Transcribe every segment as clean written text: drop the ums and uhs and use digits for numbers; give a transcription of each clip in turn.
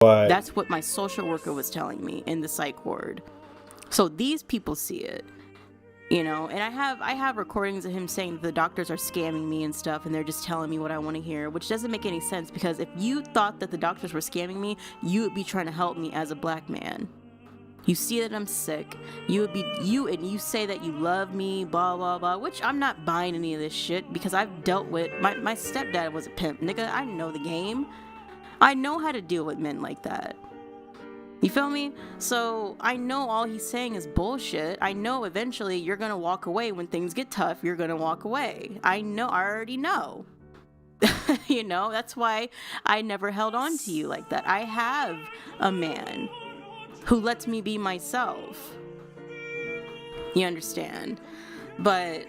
But That's what my social worker was telling me in the psych ward. So these people see it, you know, and I have recordings of him saying the doctors are scamming me and stuff, and they're just telling me what I want to hear, which doesn't make any sense, because if you thought that the doctors were scamming me, you would be trying to help me as a black man. You see that I'm sick, and you say that you love me, blah blah blah, which I'm not buying any of this shit, because I've dealt with my stepdad was a pimp, nigga. I know the game. I know how to deal with men like that. You feel me? So I know all he's saying is bullshit. I know eventually you're gonna walk away when things get tough. You're gonna walk away. I already know. You know, that's why I never held on to you like that. I have a man who lets me be myself. You understand? But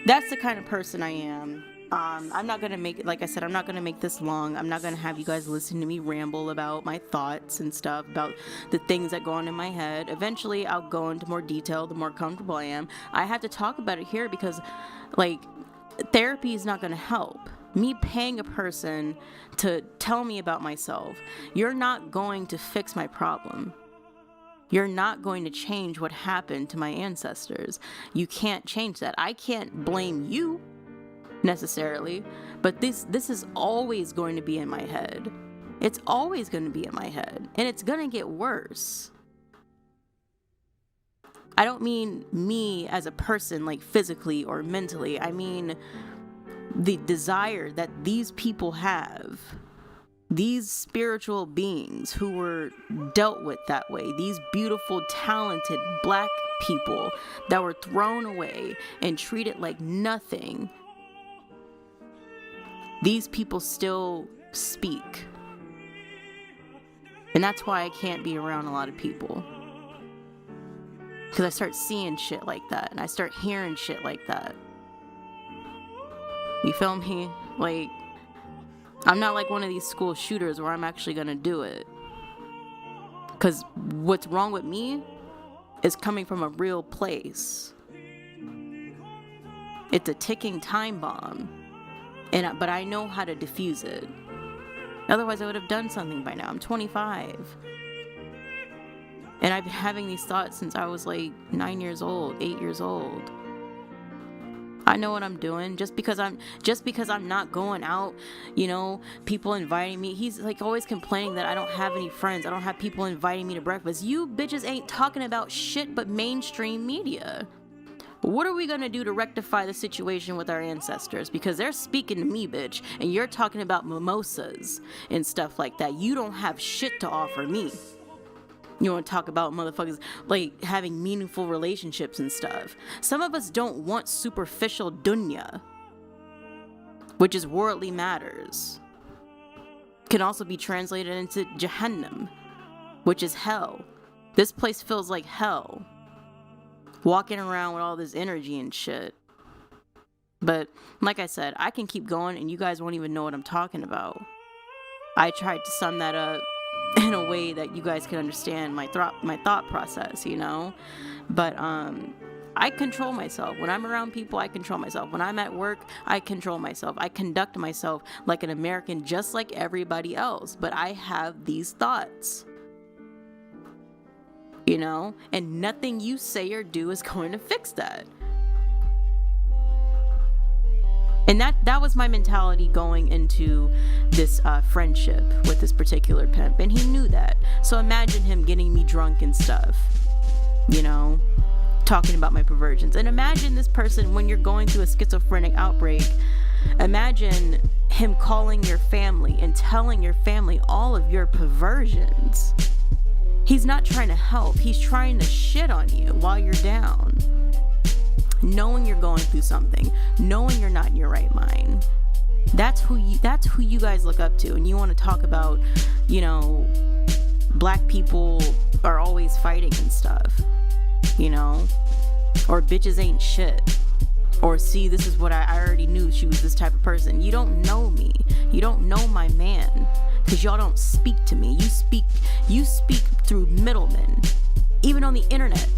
that's the kind of person I am. I'm not gonna make, like I said, I'm not gonna make this long. I'm not gonna have you guys listen to me ramble about my thoughts and stuff, about the things that go on in my head. Eventually I'll go into more detail the more comfortable I am. I have to talk about it here because, like, therapy is not gonna help. Me paying a person to tell me about myself, you're not going to fix my problem. You're not going to change what happened to my ancestors. You can't change that. I can't blame you necessarily, but this is always going to be in my head. It's always going to be in my head, and it's going to get worse. I don't mean me as a person, like physically or mentally. I mean the desire that these people have, these spiritual beings who were dealt with that way, these beautiful, talented black people that were thrown away and treated like nothing. These people still speak. And that's why I can't be around a lot of people. Because I start seeing shit like that, and I start hearing shit like that. You feel me? Like, I'm not like one of these school shooters where I'm actually gonna do it. Because what's wrong with me is coming from a real place. It's a ticking time bomb. But I know how to defuse it. Otherwise, I would have done something by now. I'm 25. And I've been having these thoughts since I was like 9 years old, 8 years old. I know what I'm doing. Just because I'm not going out, you know, people inviting me. He's like always complaining that I don't have any friends. I don't have people inviting me to breakfast. You bitches ain't talking about shit but mainstream media. What are we gonna do to rectify the situation with our ancestors? Because they're speaking to me, bitch, and you're talking about mimosas and stuff like that. You don't have shit to offer me. You want to talk about motherfuckers like having meaningful relationships and stuff. Some of us don't want superficial dunya, which is worldly matters. Can also be translated into Jahannam, which is hell. This place feels like hell. Walking around with all this energy and shit. But like I said, I can keep going and you guys won't even know what I'm talking about. I tried to sum that up in a way that you guys can understand my thought process, you know? But I control myself. When I'm around people, I control myself. When I'm at work, I control myself. I conduct myself like an American, just like everybody else. But I have these thoughts. You know, and nothing you say or do is going to fix that. And that was my mentality going into this friendship with this particular pimp, and he knew that. So imagine him getting me drunk and stuff, you know, talking about my perversions. And imagine this person, when you're going through a schizophrenic outbreak, imagine him calling your family and telling your family all of your perversions. He's not trying to help. He's trying to shit on you while you're down. Knowing you're going through something. Knowing you're not in your right mind. That's who you guys look up to. And you want to talk about, you know, black people are always fighting and stuff. You know? Or bitches ain't shit. Or see, this is what I already knew she was this type of person. You don't know me. You don't know my man. Because y'all don't speak to me. You speak through middlemen. Even on the internet,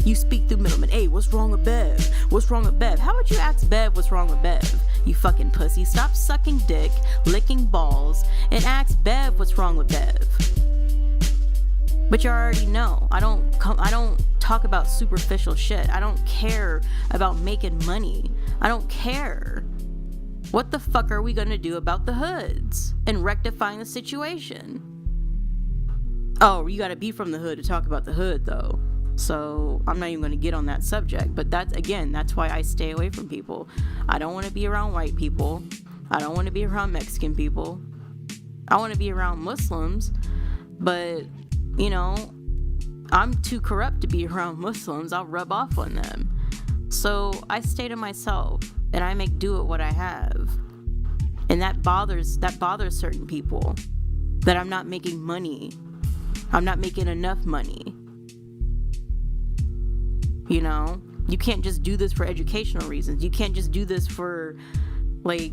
you speak through middlemen. Hey, what's wrong with Bev? What's wrong with Bev? How about you ask Bev what's wrong with Bev? You fucking pussy. Stop sucking dick, licking balls, and ask Bev what's wrong with Bev. But you already know. I don't talk about superficial shit. I don't care about making money. I don't care. What the fuck are we gonna do about the hoods and rectifying the situation? Oh, you gotta be from the hood to talk about the hood, though. So I'm not even gonna get on that subject. But that's why I stay away from people. I don't want to be around white people. I don't want to be around Mexican people. I want to be around Muslims, but you know, I'm too corrupt to be around Muslims. I'll rub off on them. So I stay to myself and I make do with what I have. And that bothers certain people, that I'm not making money. I'm not making enough money. You know, you can't just do this for educational reasons. You can't just do this for, like,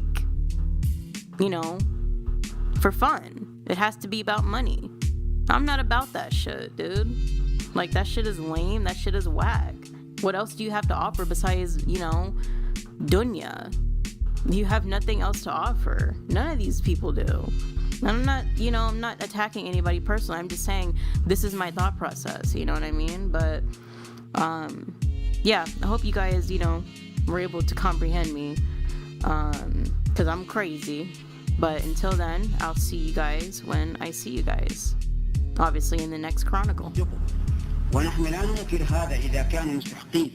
you know, for fun. It has to be about money. I'm not about that shit, dude. Like, that shit is lame. That shit is whack. What else do you have to offer besides, you know, dunya? You have nothing else to offer. None of these people do. And I'm not attacking anybody personally. I'm just saying this is my thought process. You know what I mean? But, yeah, I hope you guys, you know, were able to comprehend me. Because I'm crazy. But until then, I'll see you guys when I see you guys. Obviously in the next Chronicle. ونحن لا ننكر هذا إذا كانوا مستحقين،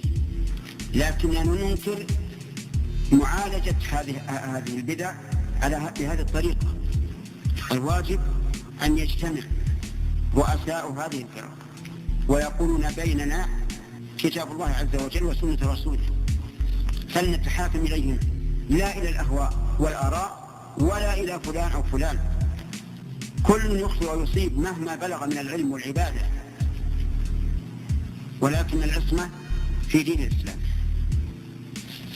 لكننا ننكر معالجة هذه البدع بهذه الطريقة. الواجب أن يجتمع رؤساء هذه الفرق ويقولون بيننا كتاب الله عز وجل وسنة رسوله، فلنتحاكم إليهم لا إلى الأهواء والآراء ولا إلى فلان أو فلان. كل يخطئ ويصيب مهما بلغ من العلم والعبادة، ولكن العصمة في دين الإسلام.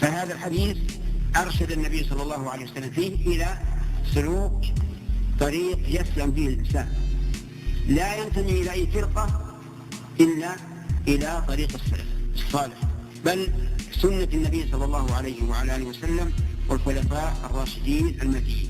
فهذا الحديث أرشد النبي صلى الله عليه وسلم فيه إلى سلوك طريق يسلم به الإنسان، لا ينتمي إلى أي فرقة إلا إلى طريق السلف الصالح، بل سنة النبي صلى الله عليه وعلى آله وسلم والخلفاء الراشدين المهديين.